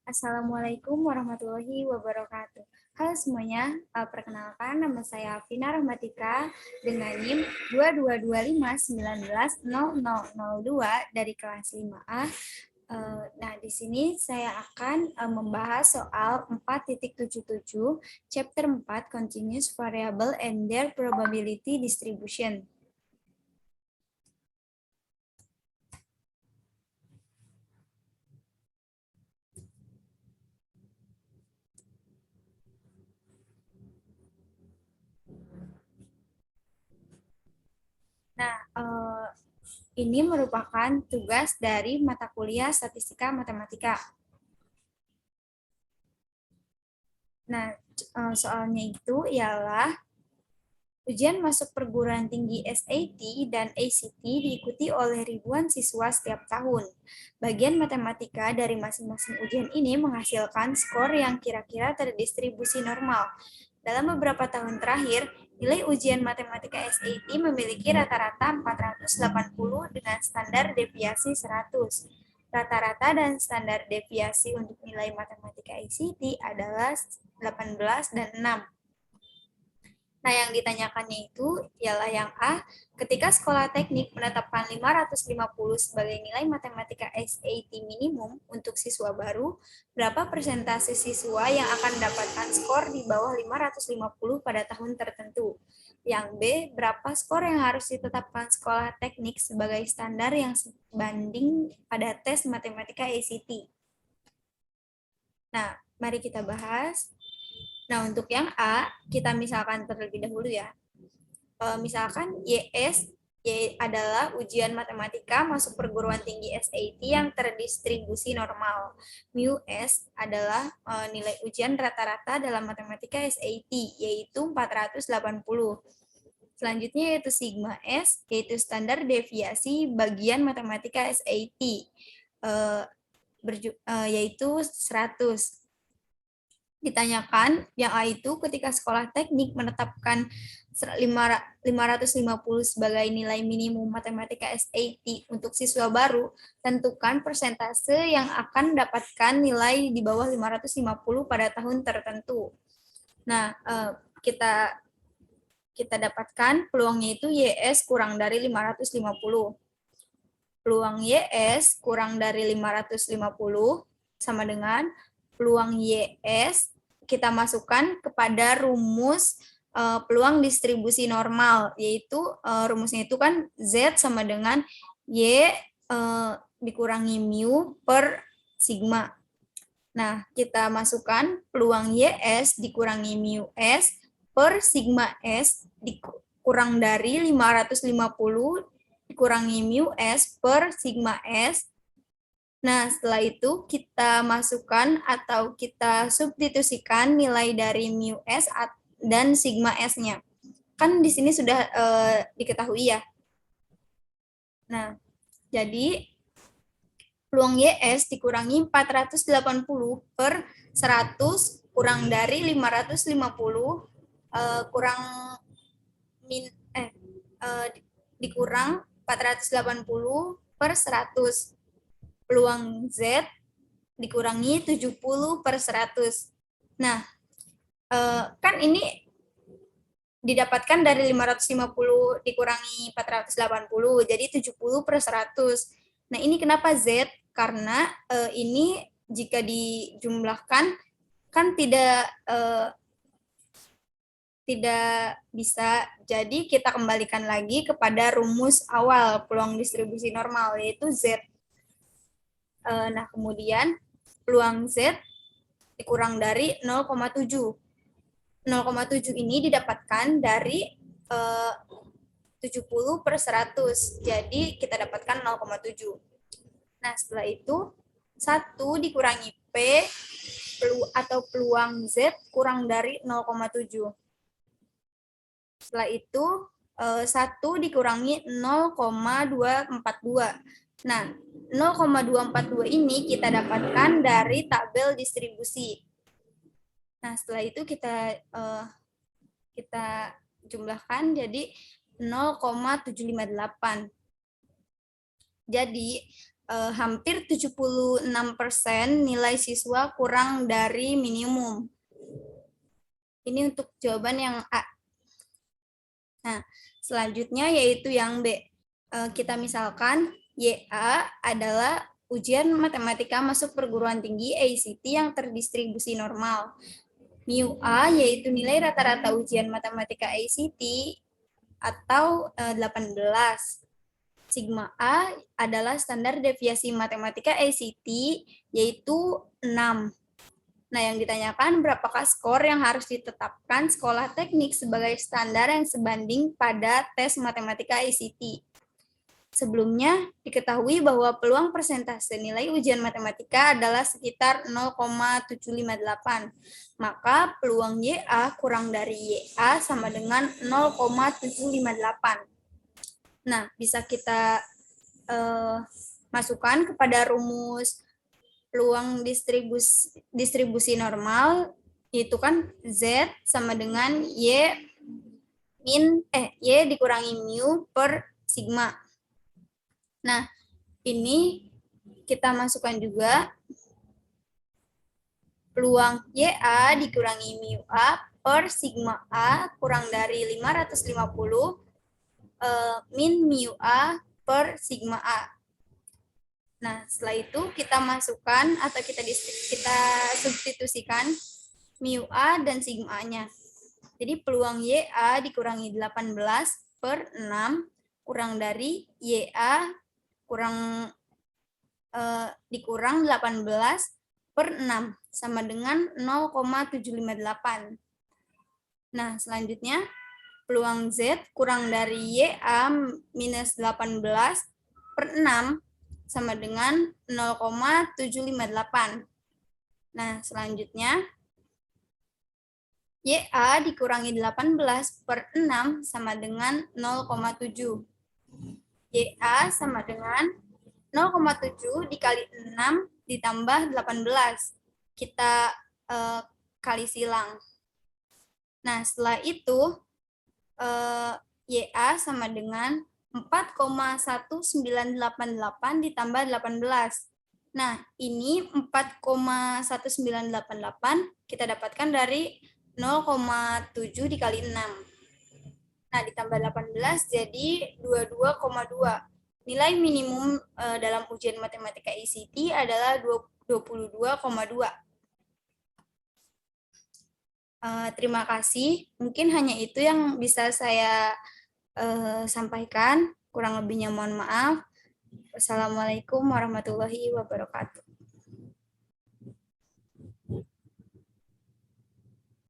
Assalamualaikum warahmatullahi wabarakatuh. Halo semuanya, perkenalkan nama saya Vina Rahmatika dengan NIM 2225190002 dari kelas 5A. Nah, di sini saya akan membahas soal 4.77 chapter 4 Continuous Variable and their Probability Distribution. Nah, ini merupakan tugas dari mata kuliah Statistika Matematika. Nah, soalnya itu ialah ujian masuk perguruan tinggi SAT dan ACT diikuti oleh ribuan siswa setiap tahun. Bagian matematika dari masing-masing ujian ini menghasilkan skor yang kira-kira terdistribusi normal. Dalam beberapa tahun terakhir, nilai ujian matematika SAT memiliki rata-rata 480 dengan standar deviasi 100. Rata-rata dan standar deviasi untuk nilai matematika ACT adalah 18 dan 6. Nah, yang ditanyakannya itu ialah yang A, ketika sekolah teknik menetapkan 550 sebagai nilai matematika SAT minimum untuk siswa baru, berapa persentase siswa yang akan mendapatkan skor di bawah 550 pada tahun tertentu? Yang B, berapa skor yang harus ditetapkan sekolah teknik sebagai standar yang sebanding pada tes matematika ACT? Nah, mari kita bahas. Nah, untuk yang A, kita misalkan terlebih dahulu ya. Misalkan YS adalah ujian matematika masuk perguruan tinggi SAT yang terdistribusi normal. Mu S adalah nilai ujian rata-rata dalam matematika SAT, yaitu 480. Selanjutnya yaitu sigma S, yaitu standar deviasi bagian matematika SAT, yaitu 100. Ditanyakan yang A itu ketika sekolah teknik menetapkan 550 sebagai nilai minimum matematika SAT untuk siswa baru, tentukan persentase yang akan mendapatkan nilai di bawah 550 pada tahun tertentu. Nah, kita dapatkan peluangnya itu YS kurang dari 550. Peluang YS kurang dari 550 sama dengan peluang YS kita masukkan kepada rumus peluang distribusi normal, yaitu rumusnya itu kan Z sama dengan Y dikurangi mu per sigma. Nah, kita masukkan peluang YS dikurangi mu S per sigma S dikurang dari 550 dikurangi mu S per sigma S. Nah, setelah itu kita masukkan atau kita substitusikan nilai dari mu S dan sigma S-nya. Kan di sini sudah diketahui ya. Nah, jadi peluang YS dikurangi 480 per 100 kurang dari 550 kurang dikurang 480 per 100. Peluang Z dikurangi 70 per 100. Nah, kan ini didapatkan dari 550 dikurangi 480, jadi 70 per 100. Nah, ini kenapa Z? Karena ini jika dijumlahkan kan tidak bisa, jadi kita kembalikan lagi kepada rumus awal peluang distribusi normal, yaitu Z. Nah, kemudian peluang Z dikurang dari 0,7. 0,7 ini didapatkan dari 70 per 100. Jadi, kita dapatkan 0,7. Nah, setelah itu, 1 dikurangi P atau peluang Z kurang dari 0,7. Setelah itu, 1 dikurangi 0,242. Nah, 0,242 ini kita dapatkan dari tabel distribusi. Nah, setelah itu kita jumlahkan jadi 0,758. Jadi hampir 76% nilai siswa kurang dari minimum. Ini untuk jawaban yang A. Nah, selanjutnya yaitu yang B. Kita misalkan YA adalah ujian matematika masuk perguruan tinggi ACT yang terdistribusi normal. Mu A yaitu nilai rata-rata ujian matematika ACT atau 18. Sigma A adalah standar deviasi matematika ACT yaitu 6. Nah, yang ditanyakan berapakah skor yang harus ditetapkan sekolah teknik sebagai standar yang sebanding pada tes matematika ACT. Sebelumnya, diketahui bahwa peluang persentase nilai ujian matematika adalah sekitar 0,758. Maka peluang YA kurang dari YA sama dengan 0,758. Nah, bisa kita masukkan kepada rumus peluang distribusi normal, yaitu kan Z sama dengan Y dikurangi mu per sigma. Nah, ini kita masukkan juga peluang YA dikurangi mu A per sigma A kurang dari 550 min mu A per sigma A. Nah, setelah itu kita masukkan atau kita substitusikan mu A dan sigma A-nya. Jadi peluang YA dikurangi 18 per 6 kurang dari YA dikurang 18 per 6 sama dengan 0,758. Nah, selanjutnya peluang Z kurang dari YA minus 18 per 6 sama dengan 0,758. Nah, selanjutnya YA dikurangi 18 per 6 sama dengan 0,7. YA sama dengan 0,7 dikali 6 ditambah 18. Kita kali silang. Nah, setelah itu YA sama dengan 4,1988 ditambah 18. Nah, ini 4,1988 kita dapatkan dari 0,7 dikali 6. Nah, ditambah 18 jadi 22,2. Nilai minimum dalam ujian matematika ACT adalah 22,2. Terima kasih. Mungkin hanya itu yang bisa saya sampaikan. Kurang lebihnya mohon maaf. Wassalamualaikum warahmatullahi wabarakatuh.